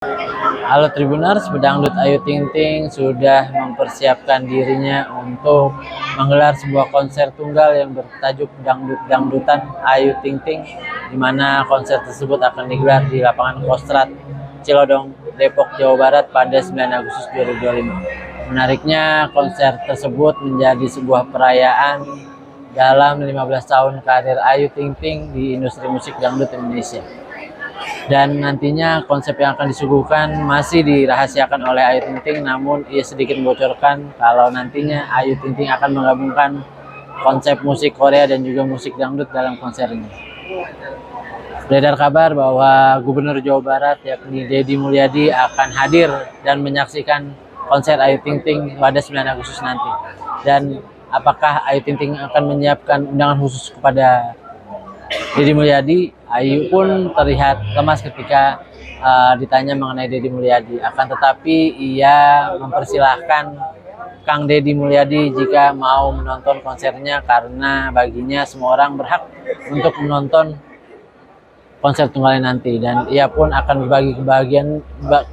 Halo Tribuners, Pedangdut Ayu Ting Ting sudah mempersiapkan dirinya untuk menggelar sebuah konser tunggal yang bertajuk Dangdutan Ayu Ting Ting, di mana konser tersebut akan digelar di lapangan Kostrad Cilodong, Depok, Jawa Barat pada 9 Agustus 2025. Menariknya, konser tersebut menjadi sebuah perayaan dalam 15 tahun karir Ayu Ting Ting di industri musik dangdut Indonesia. Dan nantinya konsep yang akan disuguhkan masih dirahasiakan oleh Ayu Ting Ting, namun ia sedikit membocorkan kalau nantinya Ayu Ting Ting akan menggabungkan konsep musik Korea dan juga musik dangdut dalam konser ini. Beredar kabar bahwa Gubernur Jawa Barat yakni Deddy Mulyadi akan hadir dan menyaksikan konser Ayu Ting Ting pada 9 Agustus nanti. Dan apakah Ayu Ting Ting akan menyiapkan undangan khusus kepada Deddy Mulyadi? Ayu pun terlihat lemas ketika ditanya mengenai Deddy Mulyadi. Akan tetapi ia mempersilahkan Kang Deddy Mulyadi jika mau menonton konsernya, karena baginya semua orang berhak untuk menonton konser tunggalnya nanti. Dan ia pun akan berbagi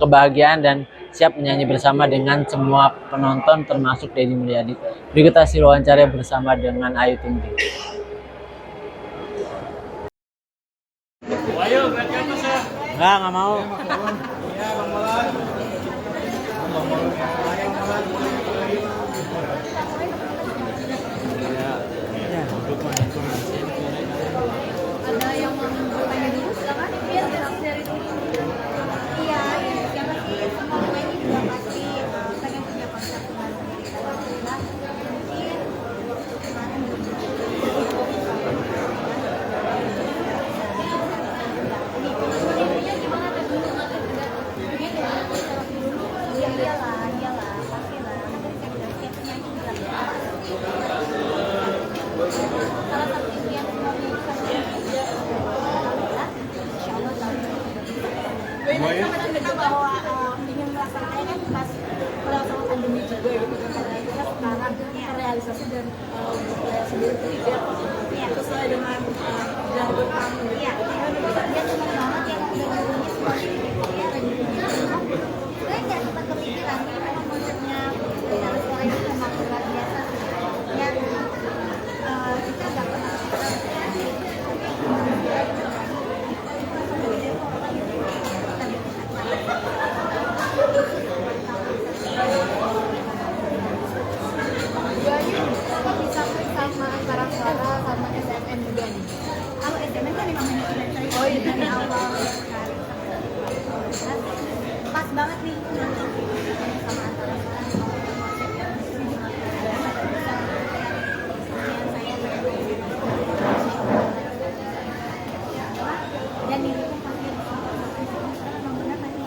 kebahagiaan dan siap menyanyi bersama dengan semua penonton termasuk Deddy Mulyadi. Berikut hasil wawancara bersama dengan Ayu Ting Ting. Ayo, berarti apa sih? Nggak mau. Ya, Bang Molan. Ada yang mau bertanya dulu, silakan. Iya, dari dulu. Iya, siapa sih semua ini juga pasti pengen punya konsep dengan sendiri. Alhamdulillah, mungkin kemarin belum kita bahwa ingin melaksanakan kan pas sama pandemi juga gitu kan, karena kita sekarang realisasi dan sendiri tidak sesuai dengan dangdut kami. Iya, dia senang banget yang dangdutnya semuanya lagi saya nggak sempat kepikiran, ini memang konsepnya secara suara itu memang luar biasa ya. Kita nggak pernah bisa sama antara suara sama SMN juga nih. Kalau SMN kan memang menyesuaikan dari awal sekali pas banget nih sama antara suara sama konsep yang dan ini pun pasti benar tadi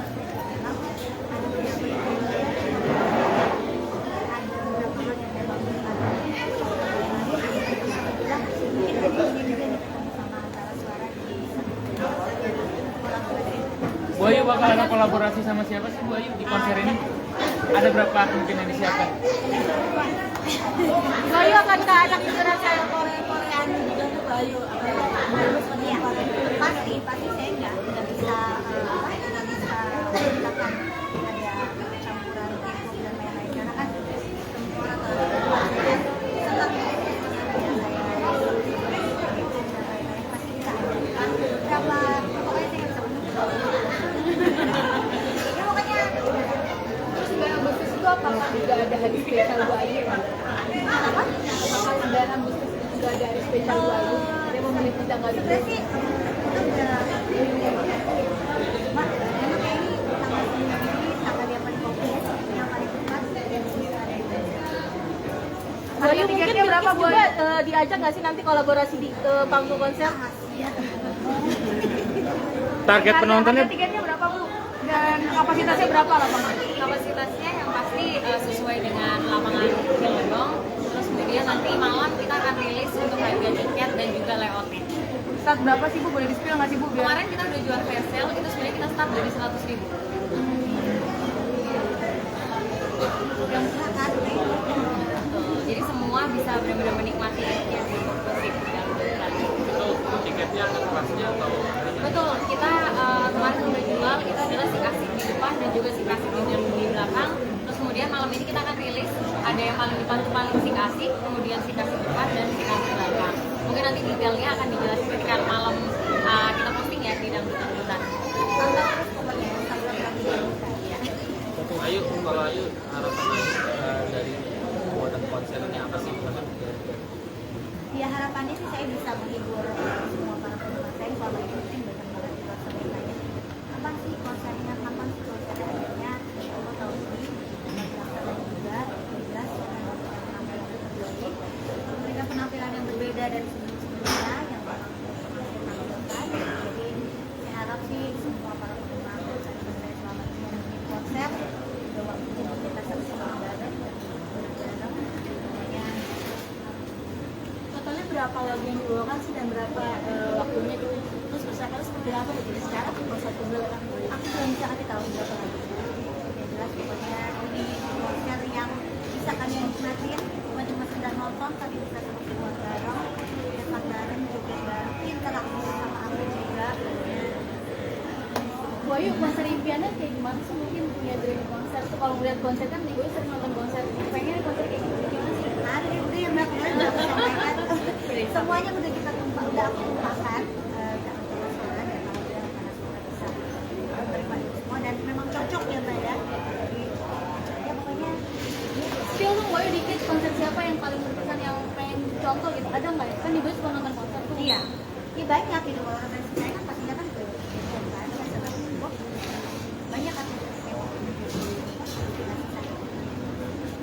Bu Ayu bakal ada kolaborasi sama siapa sih Bu Ayu di konser ini? Ada berapa mungkin yang disiapkan? Bayu akan ke anak hiburan saya Korea-Koreaan juga tuh Bayu. Pasti saya nggak bisa mengatakan ada campuran K-pop dan lain-lain, karena kan semua senang pasti bisa ada berapa pokoknya saya nggak bisa ya pokoknya. Terus 9 Agustus itu apakah juga ada hari spesial Bu Ayu? Apa? Apakah 9 Agustus itu juga ada hari spesial Bu Ayu? Dia memiliki tanggal itu? Sebenarnya sih itu udah Mak, emang kayak ini tanggal 9 ini tanggal dia paling populer, yang paling tepat dan bisa ada itu. Bu Ayu mungkin berapa juga diajak nggak sih nanti kolaborasi di panggung konser? Target penontonnya Tiketnya berapa Bu? Dan kapasitasnya berapa lapangan? Kapasitasnya yang pasti sesuai dengan lapangan Cilodong. Terus kemudian nanti malam kita akan rilis untuk harga tiket dan juga layoutnya. Start berapa sih Bu? Boleh di-spill nggak sih Bu? Kemarin kita udah jual flash sale, itu sebenarnya kita start dari 100.000. Jadi semua bisa benar-benar menikmati yang musik dan tiketnya akan kelasnya atau? betul, kita kemarin udah jual, itu adalah si kasih malam ini kita akan rilis ada yang paling depan itu paling si kasih, kemudian si kasih depan dan si kasih belakang. Mungkin nanti detailnya akan dijelaskan ketika malam kita posting ya di dangdut-dangdutan. Ayu, kalau Ayu harapan dari pembuatan konser ini apa sih? Ya harapannya sih saya bisa menghibur semua para penonton saya selama ini mungkin banyak banget juga sering nanya kapan sih konsernya, kapan sih konsernya akhirnya Allah tahun ini melaksanakan juga jelas dengan penampilan yang terbaik, memberikan penampilan yang berbeda dari sebelum-sebelumnya yang memang saya tampilkan. Jadi saya harap sih semua para penonton saya selama ini yang bikin konser udah waktunya kita sama-sama bareng dan bareng semuanya. Totalnya berapa lagu yang dibawakan sih dan berapa waktunya gitu? Terus persiapannya seperti apa gitu? Secara konser tunggal aku belum bisa kasih tahu berapa lagu. Ya jelas pokoknya ini konser yang bisa kalian nikmatin, bukan cuma sekedar nonton tapi bisa sama-sama bareng, cepat bareng juga bareng, interaksi sama aku juga. Bu Ayu, konser impiannya kayak gimana sih? Mungkin punya dream konser tuh kalau ngeliat konser kan gue sering nonton konser, pengen konser kayak gitu gimana sih? Ada deh udah yang belakang udah aku sampaikan. Semuanya udah kita udah aku tumpahkan dalam suara dan alhamdulillah karena suara bisa menerima itu semua dan memang cocok ya Mbak ya. Jadi ya pokoknya Spill dong Bu Ayu dikit konser siapa yang paling berkesan yang pengen contoh gitu, ada nggak ya? Kan ibu suka nonton konser tuh. iya. Ya banyak gitu kalau orang saya kan pastinya kan ke kan saya sangat banyak kan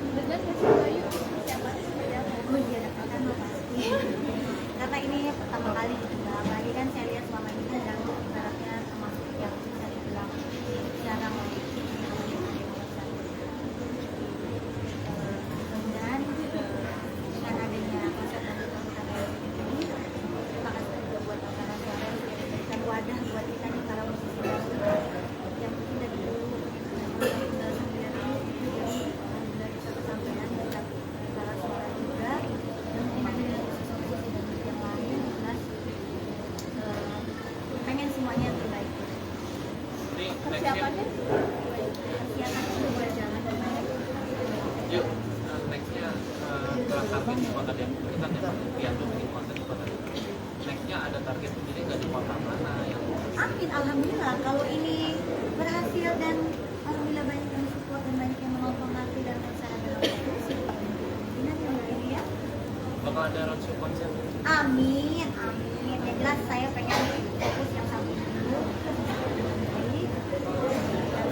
Bener nggak sih Bu Ayu? Siapa sih seperti apa? oh iya dapatkan loh pasti karena ini pertama kali gitu Mbak. Apalagi kan saya lihat selama ini kan dangdut ibaratnya termasuk yang bisa dibilang jarang mudah-mudahan dengan adanya konser dangdut ini terima kasih juga buat Antara Suara yang sudah memberikan wadah buat kita nih para musisi dangdut yang mungkin dari dulu tinggal sendiri jadi alhamdulillah bisa kesampaian dengan Antara Suara juga dan mungkin ada dengan musisi dangdut yang lain jelas pengen semuanya yang terbaik. Ini nextnya, Persiapannya? Persiapan itu udah jalan yuk nextnya target di kota Depok kita dapat impian tuh bikin konser di kota Depok. Nextnya ada target sendiri nggak di kota mana yang amin alhamdulillah kalau ini berhasil dan alhamdulillah banyak yang support dan banyak yang menonton nanti dan konser dalam waktu sih ini yang ya bakal ada roadshow konser? amin amin yang jelas saya pengen fokus yang satu dulu dan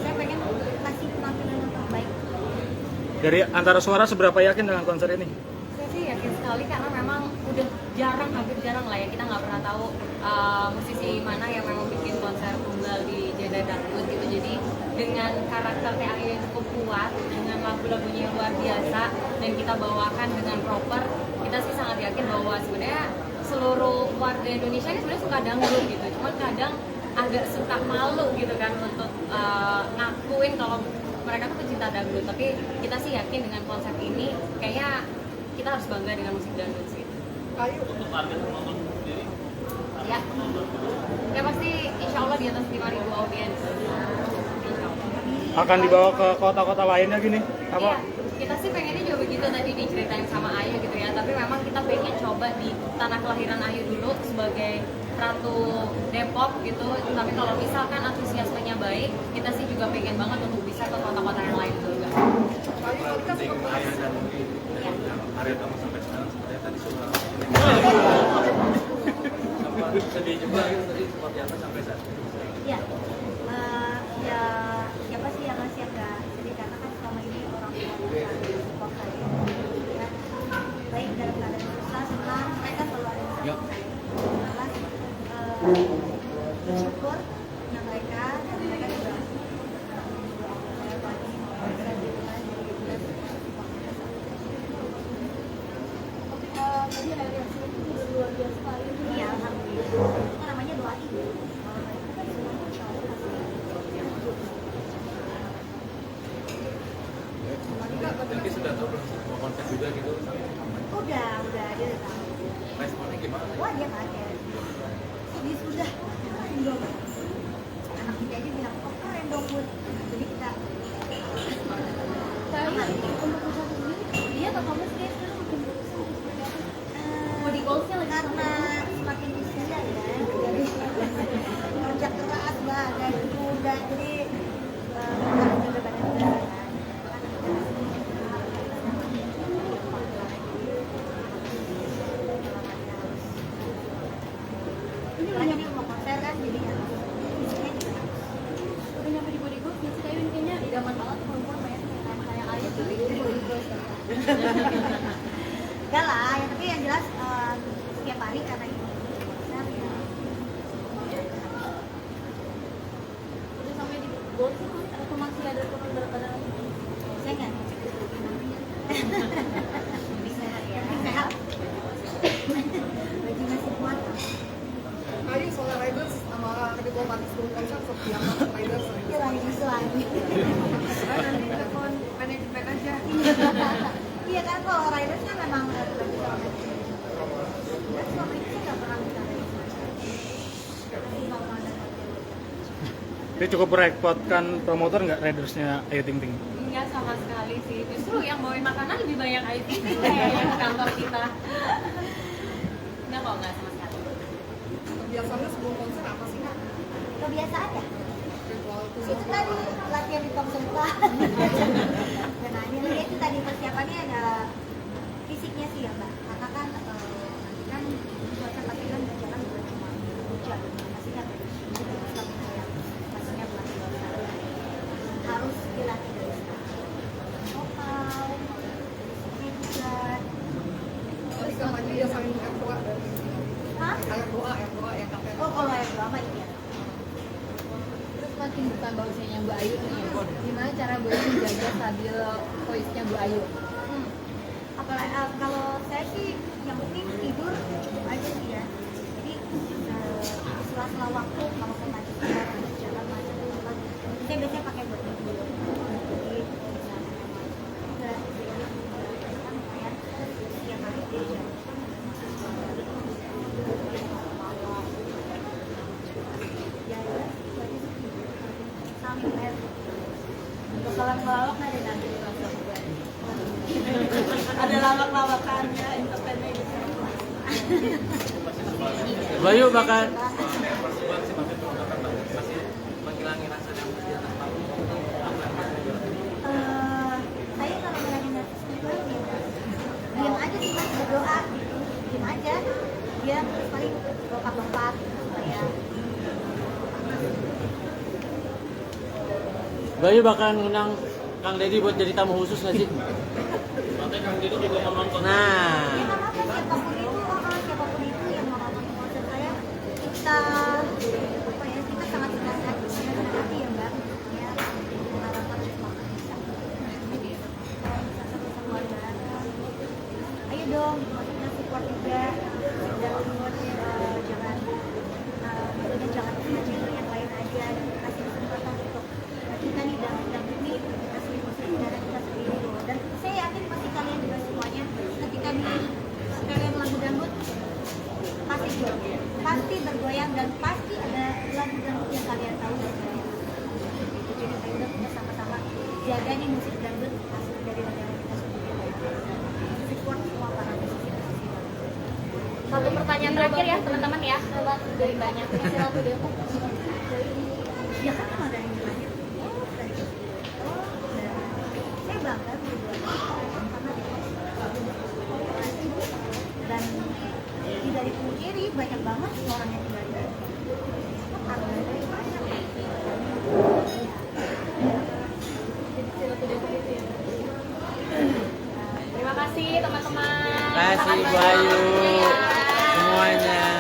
saya pengen kasih penampilan yang terbaik. Dari Antara Suara seberapa yakin dengan konser ini? Saya sih yakin sekali karena memang udah jarang, hampir jarang lah ya, kita nggak pernah tahu musisi mana yang memang bikin konser tunggal di genre dangdut gitu. Jadi dengan karakter TAI yang cukup kuat, dengan lagu-lagunya yang luar biasa dan kita bawakan dengan proper, kita sih sangat yakin bahwa sebenarnya seluruh warga Indonesia ini sebenarnya suka dangdut gitu. Cuman kadang agak suka malu gitu kan untuk ngakuin kalau mereka tuh pecinta dangdut. Tapi kita sih yakin dengan konsep ini kayaknya kita harus bangga dengan musik dangdut sih. Untuk target penonton sendiri Ya, ya pasti insya Allah di atas 5.000 audiens. Insya Allah. Akan dibawa ke kota-kota lainnya gini? Iya, Apa? kita sih pengennya juga begitu tadi diceritain sama Ayu gitu ya. Tapi memang kita pengen coba di tanah kelahiran Ayu dulu sebagai Ratu Depok gitu. Tapi kalau misalkan antusiasmenya baik, kita sih juga pengen banget untuk bisa ke kota-kota yang lain juga. penting ayah dan Arya kamu sampai sekarang sebenarnya tadi sudah sempat sedih juga gitu tadi seperti apa sampai saat ini? Ya, ya siapa sih yang masih agak sedih karena kan selama ini orang tua kita support saya, ya, baik dalam keadaan susah senang mereka selalu ada di samping saya. Jelas bersyukur dengan mereka dan mereka juga saya pagi bisa di rumah jadi jelas Tadi air yang itu luar biasa sekali. iya alhamdulillah itu namanya doa ibu. Kalau mereka kan semuanya insya Allah pasti Nanti sudah tahu belum sih mau konser juga gitu? udah dia udah tahu. Responnya gimana? Wah dia kaget. Ini sudah keren dong. Anak kita aja bilang kok keren dong Bud. Jadi kita Saya untuk usaha sendiri dia atau kamu sih sekarang makin berusaha seperti apa? Body goalsnya lagi Karena semakin usia ya, jadi kerja keras mbak dari muda, jadi harus jaga badan juga kan. Lagi nih mau konser kan, jadi ya fisiknya juga. udah nyampe di body goals sih kayak kayaknya idaman banget tuh perempuan banyak kayak ayah tuh itu body goals kan. Enggak lah, ya, tapi yang jelas setiap hari karena ini konser ya. Udah sampai di goals itu atau masih ada turun berat badan lagi? Saya nggak ngecek bisa ya, sehat. Baju masih kuat. Ayo soal riders sama diplomatis sebelum konser seperti apa riders? Dia lagi isu lagi. Nanti telepon manajemen aja. Iya kan kalau riders kan memang lagi sama manajemen. Dan selama ini saya nggak pernah bicara tapi kalau ada Dia cukup merepotkan promotor nggak ridersnya Ayu Ting Ting? Enggak sama sekali sih, justru yang bawain makanan lebih banyak IT kayak yang ke kantor kita. Enggak kok, enggak sama sekali. Biasanya sebelum konser apa sih kak? kebiasaan ya. Ritual Itu khusus tadi latihan di tong sampah. Dan akhirnya itu tadi persiapannya ada fisiknya sih ya mbak. Karena kan nanti kan cuaca pasti kan berjalan bukan cuma hujan, pasti kan maksudnya pelatih harus dilatih dari sekarang. Vokal, headset. Tadi kampanye dia saling ayat doa dan Hah? ayat doa yang kakek. Oh kalau yang lama iya. Terus makin bertambah usianya Bu Ayu nih, gimana cara Bu Ayu menjaga stabil voice-nya Bu Ayu? Apalagi kalau saya sih yang penting tidur aja sih ya. Jadi sela-sela waktu kalau saya lagi jalan macam apa, saya biasanya pakai buat tidur. Jadi udah kan lumayan setiap hari dia jalan. Ya udah, itu aja sih. Saling air. Untuk kalau ngelawak ada nanti di langsung ada lawak-lawakannya entertainment gitu. Bayu bakal menghilangin rasa nervous di atas panggung. Saya kalau ngilangin nervous itu diam aja sih mas, berdoa gitu, diam aja, dia paling lompat-lompat supaya Bayu bakal ngundang Kang Deddy buat jadi tamu khusus nggak sih? Nanti Kang Didi juga mau nonton. Nah, ya nggak apa-apa siapapun itu yang mau nonton konser saya, kita apa ya, kita sangat senang hati ya mbak ya, harapan cuma bisa kalau misalnya sama keluarga ayo dong maksudnya support juga dan jangan maksudnya jangan kecil yang lain aja, kasih kesempatan untuk kita nih dan ini kasih musik cara kita sendiri loh. Dan saya yakin pasti kalian juga semuanya ketika di sekalian lagu dangdut pasti joget, pasti bergoyang dan pasti ada lagu dangdut yang kalian tahu dan kalian gitu. Jadi udah kita sama-sama jaga nih musik dangdut asli dari negara kita sendiri, support semua para musisi. Satu pertanyaan terakhir ya teman-teman ya, lewat dari banyak hasil lagu Depok. Ya kan emang dari lahir dari kecil. Saya bangga berbuat karena dan dari Pungkiri banyak banget orang yang tinggal di sini. Terima kasih teman-teman. terima kasih Bayu semuanya.